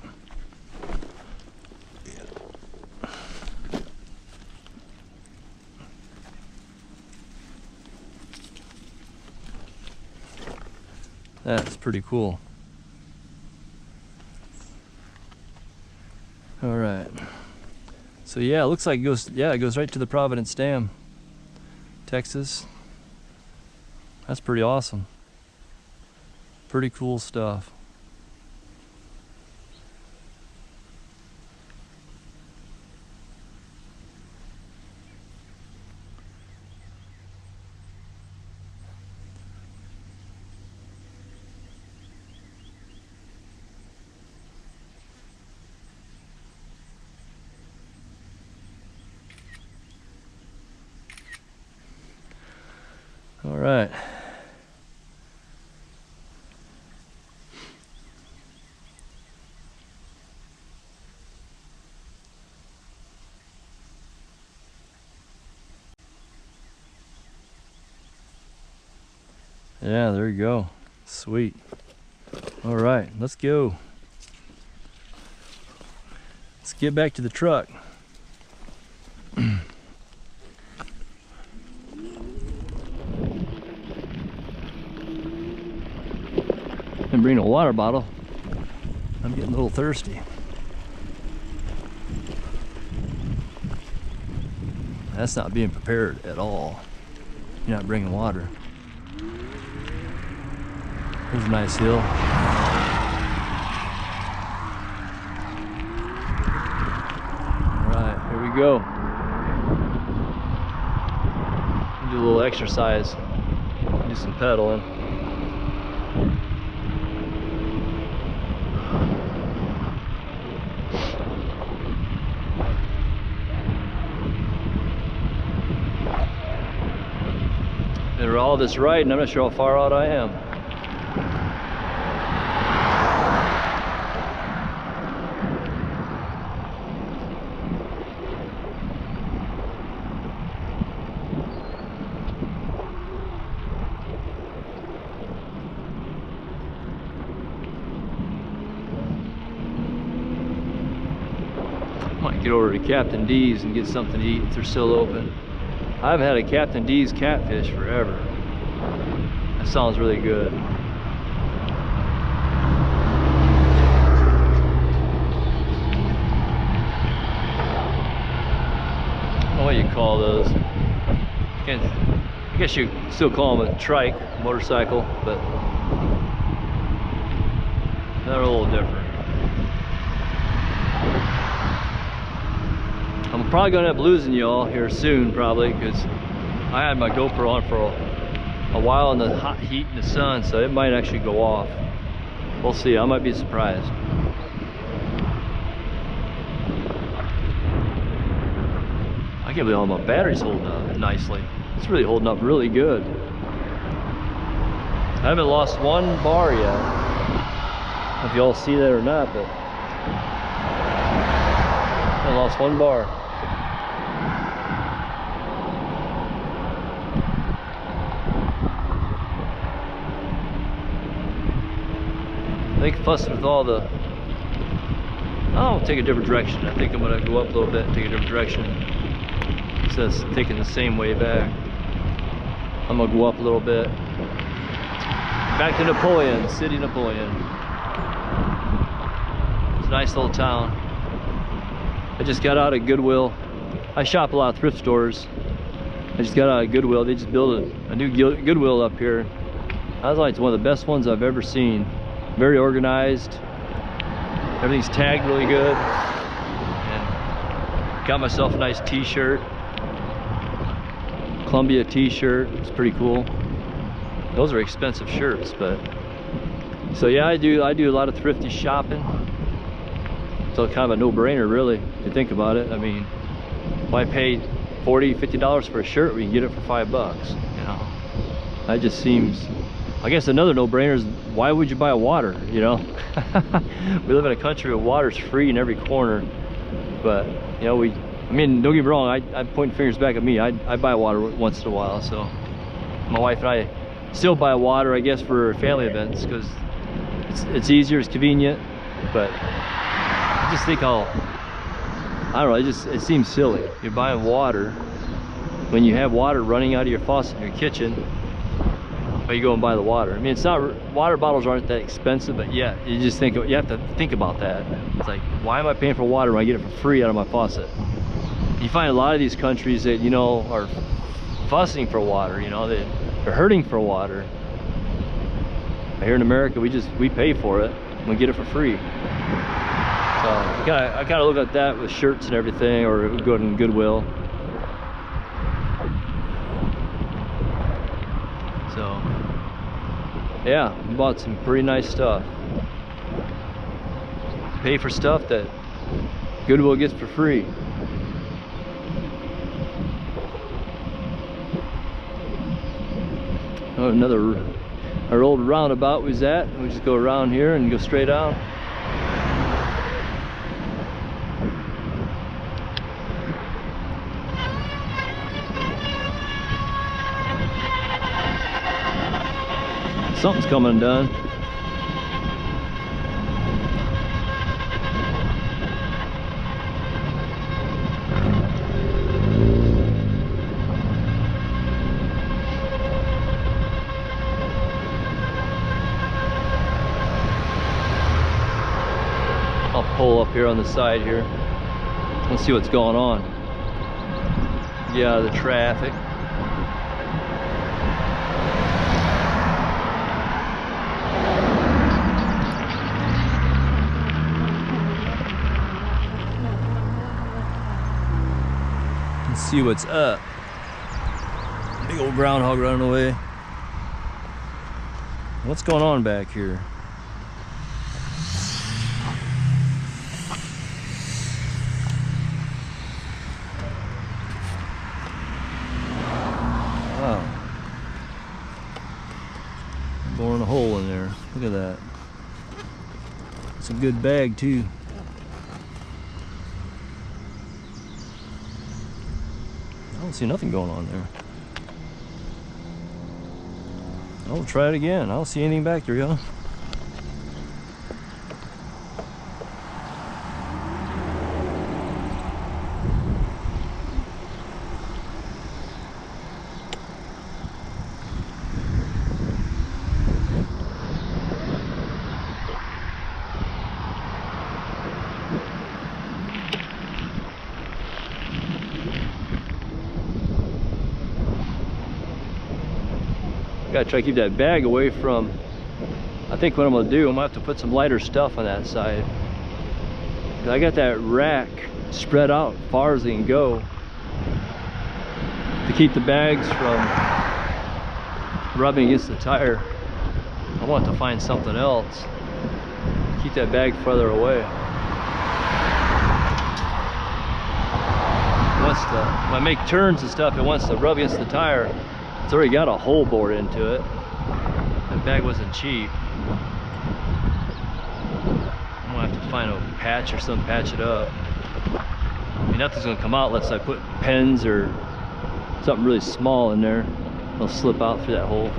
That's pretty cool. All right. So yeah, it looks like it goes, yeah, it goes right to the Providence Dam, Texas. That's pretty awesome. Pretty cool stuff. All right. Yeah, there you go. Sweet. All right, let's go. Let's get back to the truck. And bring a water bottle. I'm getting a little thirsty. That's not being prepared at all. You're not bringing water. There's a nice hill. All right, here we go. Do a little exercise. Do some pedaling. After all this riding, I'm not sure how far out I am. Might get over to Captain D's and get something to eat if they're still open. I haven't had a Captain D's catfish forever. That sounds really good. I don't know what you call those. I guess you still call them a trike, motorcycle, but they're a little different. I'm probably gonna end up losing y'all here soon, probably, because I had my GoPro on for a while in the hot heat in the sun, so it might actually go off. We'll see. I might be surprised. I can't believe all my batteries holding up nicely. It's really holding up really good. I haven't lost one bar yet. I don't know if y'all see that or not, but I lost one bar. I think fussing with all the... I'll take a different direction. I think I'm gonna go up a little bit and take a different direction. Instead of taking the same way back, I'm gonna go up a little bit. Back to Napoleon, city Napoleon. It's a nice little town. I just got out of Goodwill. I shop a lot of thrift stores. I just got out of Goodwill. They just built a new Goodwill up here. I was like, it's one of the best ones I've ever seen. Very organized. Everything's tagged really good. And got myself a nice t-shirt. Columbia t-shirt. It's pretty cool. Those are expensive shirts, but so yeah, I do a lot of thrifty shopping. So kind of a no-brainer, really, if you think about it. I mean, why pay $40, $50 for a shirt when you can get it for $5? You know, that just seems. I guess another no-brainer is, why would you buy a water? You know, we live in a country where water's free in every corner. But you know, I mean, don't get me wrong. I point fingers back at me. I buy water once in a while. So my wife and I still buy water, I guess, for family events, because it's easier, it's convenient. But I just think I don't know, it seems silly. You're buying water when you have water running out of your faucet in your kitchen, but you go and buy the water. I mean, it's not, water bottles aren't that expensive, but yeah, you have to think about that. It's like, why am I paying for water when I get it for free out of my faucet? You find a lot of these countries that, you know, are fussing for water, you know, they're hurting for water. Here in America, we pay for it, we get it for free. So I kind of look at that with shirts and everything, or go to Goodwill. So yeah, bought some pretty nice stuff. Pay for stuff that Goodwill gets for free. Oh, our old roundabout was at. We just go around here and go straight out. Something's coming undone. I'll pull up here on the side here. Let's see what's going on. Yeah, the traffic. Let's see what's up. Big old groundhog running away. What's going on back here? Wow. Boring a hole in there. Look at that. It's a good bag too. I don't see nothing going on there. I'll try it again. I don't see anything back there, y'all. Gotta try to keep that bag away from. I think what I'm gonna do, I'm gonna have to put some lighter stuff on that side. I got that rack spread out as far as they can go to keep the bags from rubbing against the tire. I want to find something else. Keep that bag further away. When I make turns and stuff, it wants to rub against the tire. It's already got a hole bored into it. That bag wasn't cheap. I'm gonna have to find a patch or something, patch it up. I mean, nothing's gonna come out unless I put pens or something really small in there. It'll slip out through that hole.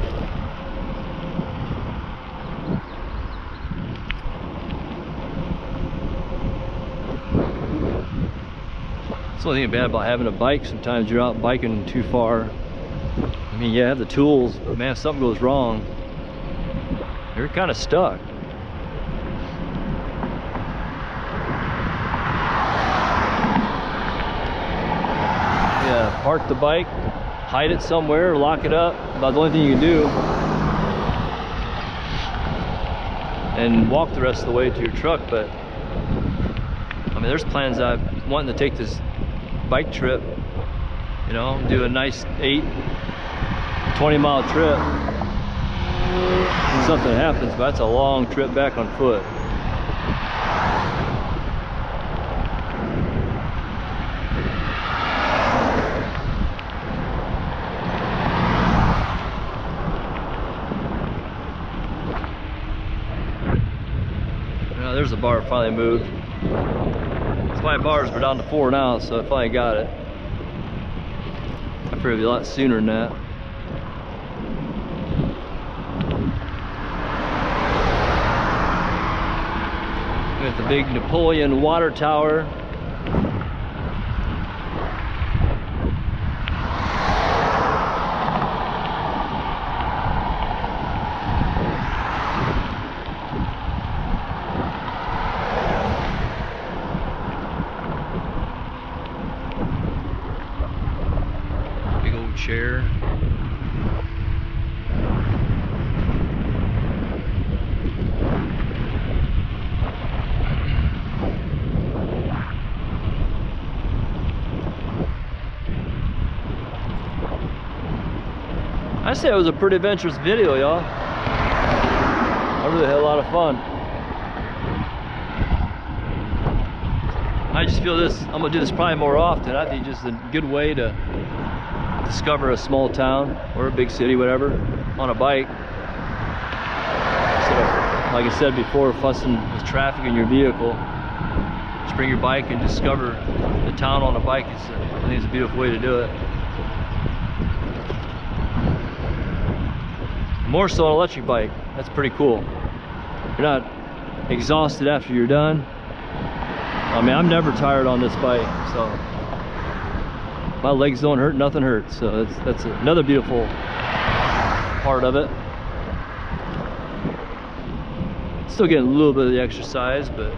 That's the only thing bad about having a bike. Sometimes you're out biking too far. I mean, yeah, I have the tools, but man, if something goes wrong, you're kind of stuck. Yeah, park the bike, hide it somewhere, lock it up. About the only thing you can do. And walk the rest of the way to your truck. But I mean, there's plans. I'm wanting to take this bike trip, you know, do a nice 20-mile trip. And something happens, but that's a long trip back on foot. There's a bar finally moved. It's my bars were down to 4 now, so I finally got it. I figured it'd be a lot sooner than that. We got the big Napoleon water tower. Chair. I say it was a pretty adventurous video, y'all. I really had a lot of fun. I just feel this, I'm gonna do this probably more often. I think just a good way to discover a small town or a big city, whatever, on a bike. So, like I said before, fussing with traffic in your vehicle, just bring your bike and discover the town on a bike. I think it's a beautiful way to do it. More so an electric bike. That's pretty cool. You're not exhausted after you're done. I mean, I'm never tired on this bike, so my legs don't hurt, nothing hurts. So that's another beautiful part of it. Still getting a little bit of the exercise, but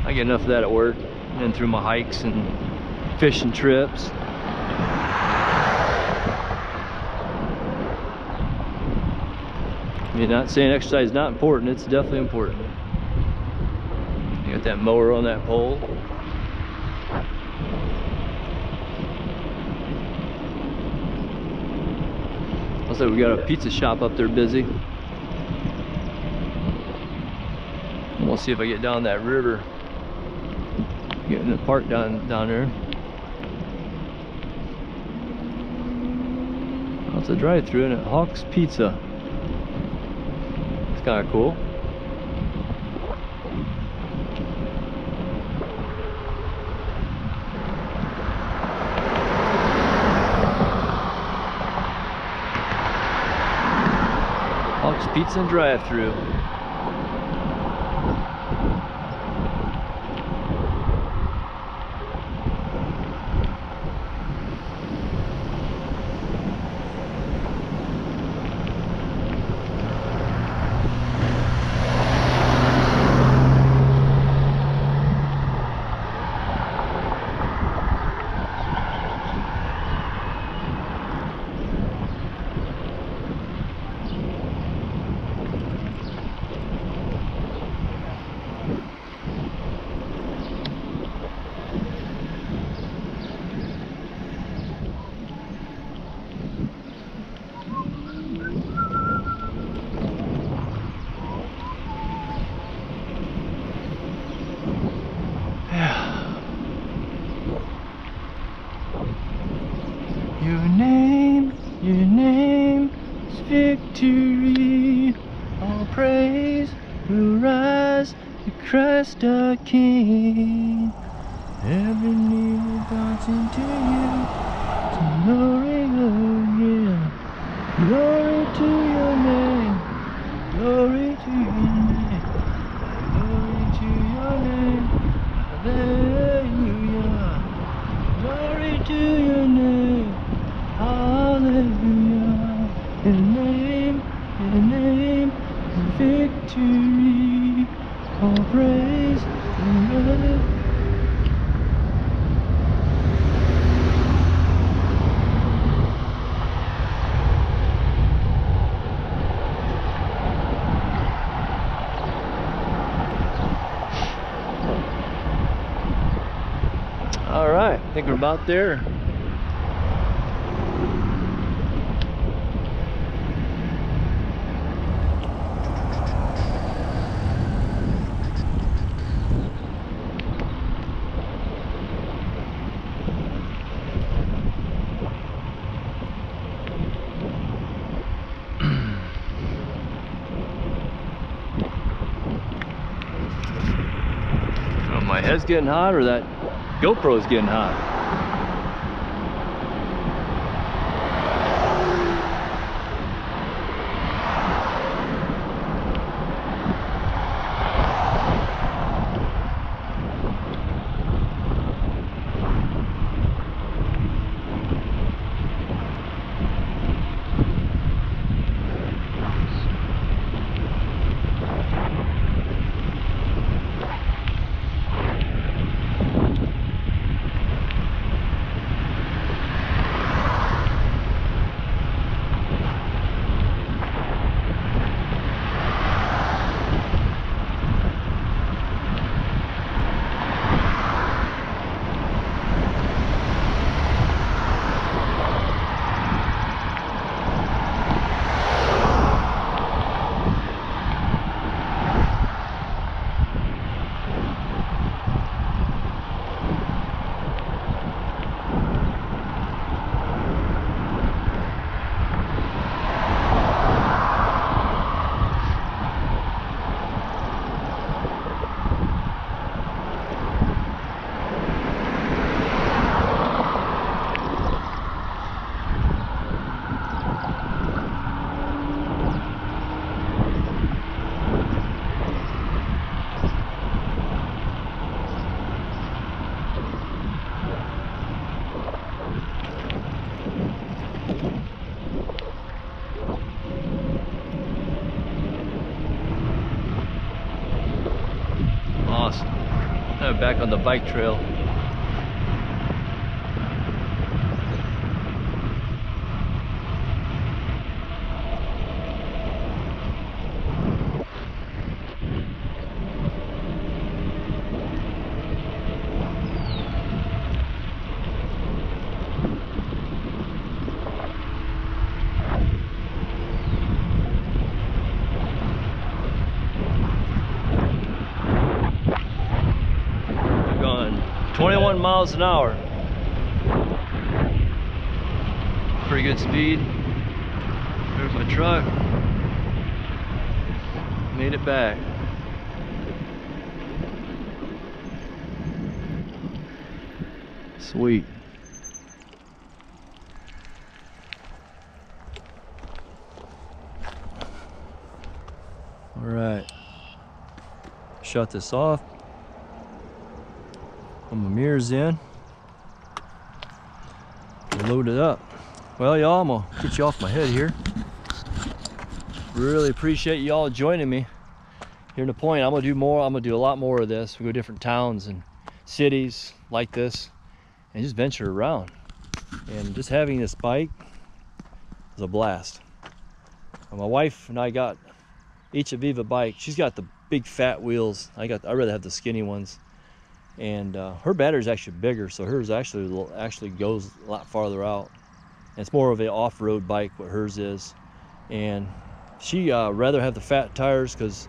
I get enough of that at work and through my hikes and fishing trips. You're not saying exercise is not important, it's definitely important. You got that mower on that pole. Looks like we got a pizza shop up there busy. And we'll see if I get down that river. Get in the park down there. Oh, it's a drive-through and it Hawk's Pizza. It's kind of cool. Hawk's Pizza and drive-through. Your name is victory. All praise will rise to Christ our King. Every knee will bow into you. To glory again. Glory to your name. Glory to your name. Glory to your name. Hallelujah. Glory to your name. Hallelujah. Your name is victory. All praise and love. All right, I think we're about there. Oh, my head's getting hot, or that GoPro's getting hot. Awesome. Now we're back on the bike trail. We're going 21 miles an hour. Pretty good speed. There's my truck. Made it back. Sweet. All right. Shut this off. Put my mirrors in. Load it up. Well, y'all, I'm gonna get you off my head here. Really appreciate y'all joining me here in Napoleon. I'm gonna do more. I'm gonna do a lot more of this. We go to different towns and cities like this and just venture around. And just having this bike is a blast. And my wife and I got each a VIVA bike. She's got the big fat wheels. I'd rather have the skinny ones. And her battery's actually bigger, so hers actually goes a lot farther out. And it's more of an off-road bike, what hers is. And she rather have the fat tires, because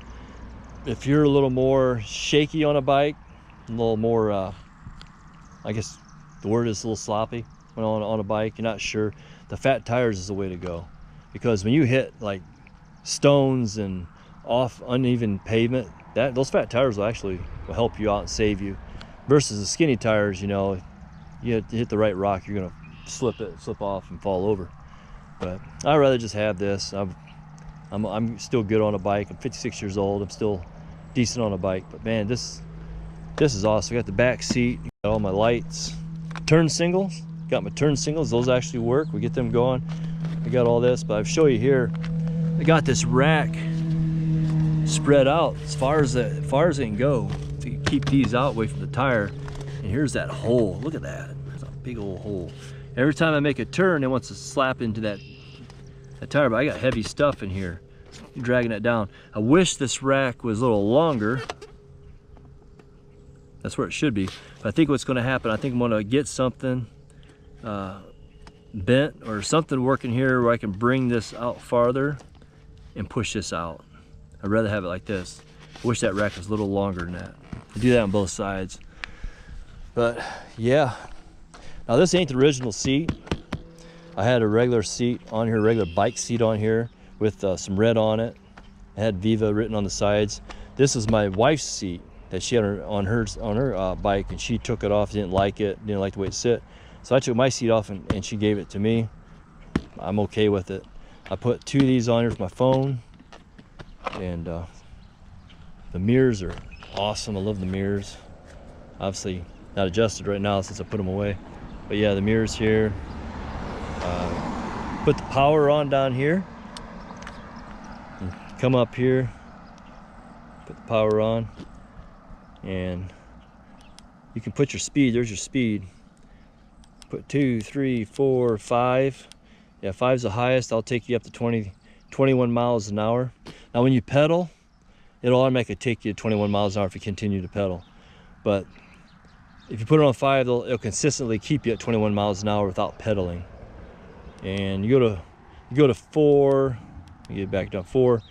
if you're a little more shaky on a bike, a little more, I guess, the word is a little sloppy when on a bike, you're not sure, the fat tires is the way to go. Because when you hit like stones and off uneven pavement, those fat tires will help you out and save you. Versus the skinny tires, you know, you hit the right rock, you're gonna slip off and fall over. But I'd rather just have this. I'm still good on a bike. I'm 56 years old. I'm still decent on a bike. But man, this is awesome. I got the back seat, got all my lights, turn signals. Got my turn signals. Those actually work. We get them going. I got all this, but I'll show you here. I got this rack spread out as far as it can go to keep these out away from the tire. And here's that hole. Look at that. That's a big old hole. Every time I make a turn, it wants to slap into that tire, but I got heavy stuff in here. I'm dragging it down. I wish this rack was a little longer. That's where it should be. But I think what's going to happen, I think I'm going to get something bent or something working here where I can bring this out farther and push this out. I'd rather have it like this. I wish that rack was a little longer than that. I do that on both sides. But yeah, now this ain't the original seat. I had a regular seat on here, regular bike seat on here with some red on it. It had VIVA written on the sides. This is my wife's seat that she had on her bike, and she took it off, didn't like it, didn't like the way it sit. So I took my seat off and she gave it to me. I'm okay with it. I put 2 of these on here for my phone, and the mirrors are awesome. I love the mirrors. Obviously not adjusted right now since I put them away, but yeah, the mirrors here. Put the power on down here, and come up here, put the power on, and you can put your speed. There's your speed. Put 2, 3, 4, 5. Yeah, 5's the highest. I'll take you up to 21 miles an hour. Now when you pedal, it'll automatically take you to 21 miles an hour if you continue to pedal. But if you put it on 5, it'll consistently keep you at 21 miles an hour without pedaling. And you go to 4, you get back down 4,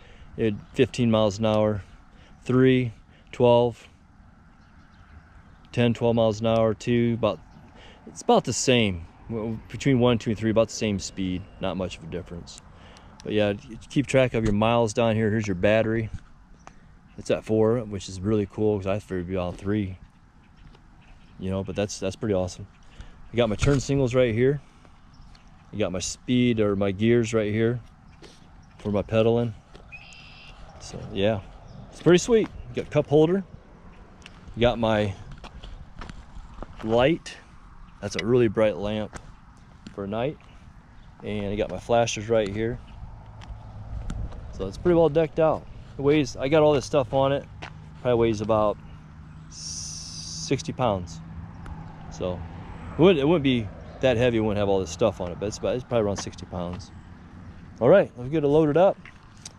15 miles an hour, 3, 12, 10, 12 miles an hour, 2, it's about the same. Between 1, 2, and 3, about the same speed, not much of a difference. But yeah, keep track of your miles down here. Here's your battery. It's at 4, which is really cool because I figured it'd be on 3. You know, but that's pretty awesome. I got my turn signals right here. You got my speed or my gears right here for my pedaling. So yeah, it's pretty sweet. You got a cup holder. You got my light. That's a really bright lamp for night. And I got my flashers right here. So it's pretty well decked out. It weighs, I got all this stuff on it. Probably weighs about 60 pounds. So it wouldn't be that heavy. It wouldn't have all this stuff on it, but it's probably around 60 pounds. All right, let's get it loaded up.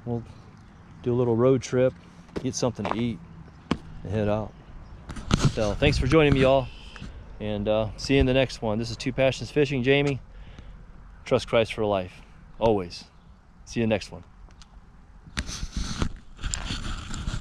We'll do a little road trip, get something to eat, and head out. So thanks for joining me, y'all, and see you in the next one. This is Two Passions Fishing, Jamie. Trust Christ for life, always. See you in the next one.